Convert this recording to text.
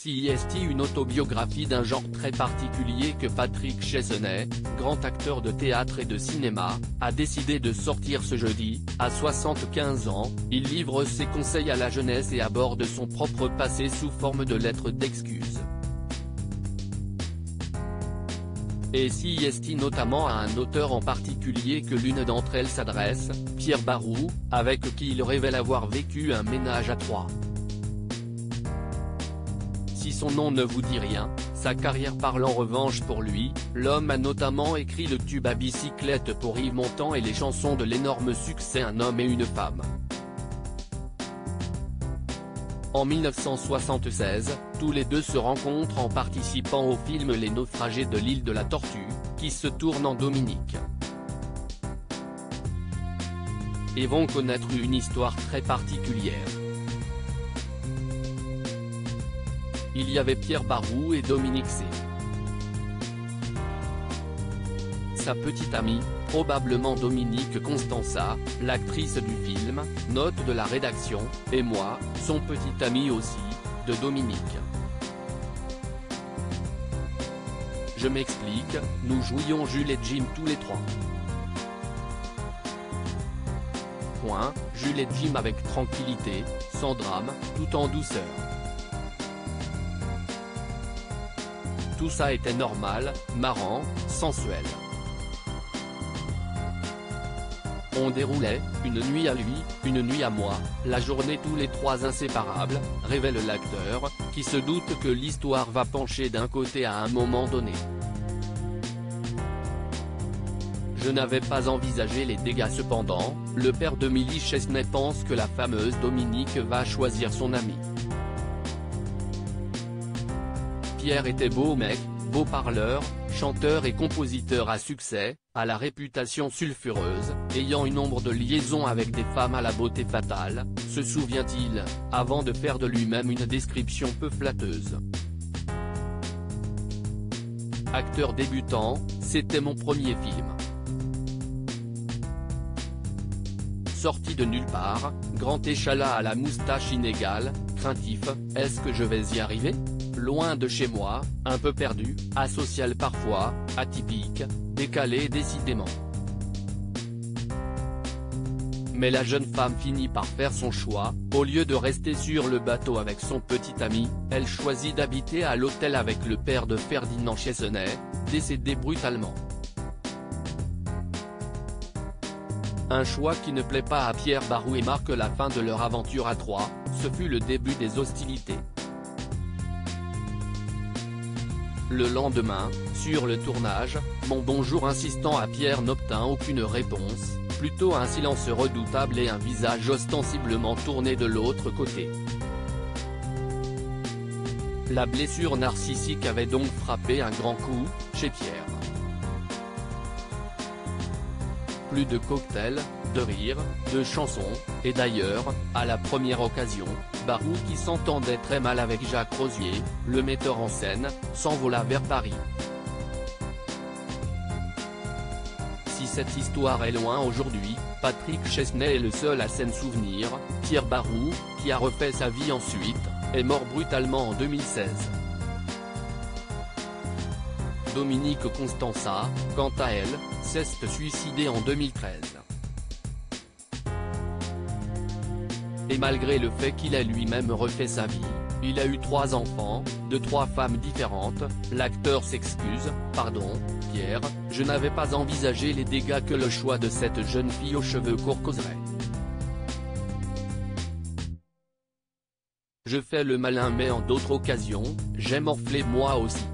C'est une autobiographie d'un genre très particulier que Patrick Chesney, grand acteur de théâtre et de cinéma, a décidé de sortir ce jeudi. À 75 ans, il livre ses conseils à la jeunesse et aborde son propre passé sous forme de lettres d'excuses. Et c'est notamment à un auteur en particulier que l'une d'entre elles s'adresse, Pierre Barroux, avec qui il révèle avoir vécu un ménage à trois. Si son nom ne vous dit rien, sa carrière parle en revanche pour lui. L'homme a notamment écrit le tube à bicyclette pour Yves Montand et les chansons de l'énorme succès Un homme et une femme. En 1976, tous les deux se rencontrent en participant au film Les naufragés de l'île de la Tortue, qui se tourne en Dominique. Et vont connaître une histoire très particulière. Il y avait Pierre Barroux et Dominique C. Sa petite amie, probablement Dominique Constanza, l'actrice du film, note de la rédaction, et moi, son petit ami aussi, de Dominique. Je m'explique, nous jouions Jules et Jim tous les trois. Jules et Jim avec tranquillité, sans drame, tout en douceur. Tout ça était normal, marrant, sensuel. On déroulait, une nuit à lui, une nuit à moi, la journée tous les trois inséparables, révèle l'acteur, qui se doute que l'histoire va pencher d'un côté à un moment donné. Je n'avais pas envisagé les dégâts cependant, le père de Milly Chesney pense que la fameuse Dominique va choisir son ami. Pierre était beau mec, beau parleur, chanteur et compositeur à succès, à la réputation sulfureuse, ayant une ombre de liaison avec des femmes à la beauté fatale, se souvient-il, avant de faire de lui-même une description peu flatteuse. Acteur débutant, c'était mon premier film. Sorti de nulle part, grand échalas à la moustache inégale, craintif, est-ce que je vais y arriver ? Loin de chez moi, un peu perdu, asocial parfois, atypique, décalé décidément. Mais la jeune femme finit par faire son choix, au lieu de rester sur le bateau avec son petit ami, elle choisit d'habiter à l'hôtel avec le père de Ferdinand Chesney, décédé brutalement. Un choix qui ne plaît pas à Pierre Barroux et marque la fin de leur aventure à trois, ce fut le début des hostilités. Le lendemain, sur le tournage, mon bonjour insistant à Pierre n'obtint aucune réponse, plutôt un silence redoutable et un visage ostensiblement tourné de l'autre côté. La blessure narcissique avait donc frappé un grand coup, chez Pierre. Plus de cocktails, de rires, de chansons, et d'ailleurs, à la première occasion, Barroux qui s'entendait très mal avec Jacques Rosier, le metteur en scène, s'envola vers Paris. Si cette histoire est loin aujourd'hui, Patrick Chesney est le seul à s'en souvenir. Pierre Barroux, qui a refait sa vie ensuite, est mort brutalement en 2016. Dominique Constanza, quant à elle, s'est suicidée en 2013. Et malgré le fait qu'il a lui-même refait sa vie, il a eu 3 enfants, de 3 femmes différentes. L'acteur s'excuse, pardon, Pierre, je n'avais pas envisagé les dégâts que le choix de cette jeune fille aux cheveux courts causerait. Je fais le malin mais en d'autres occasions, j'ai morflé moi aussi.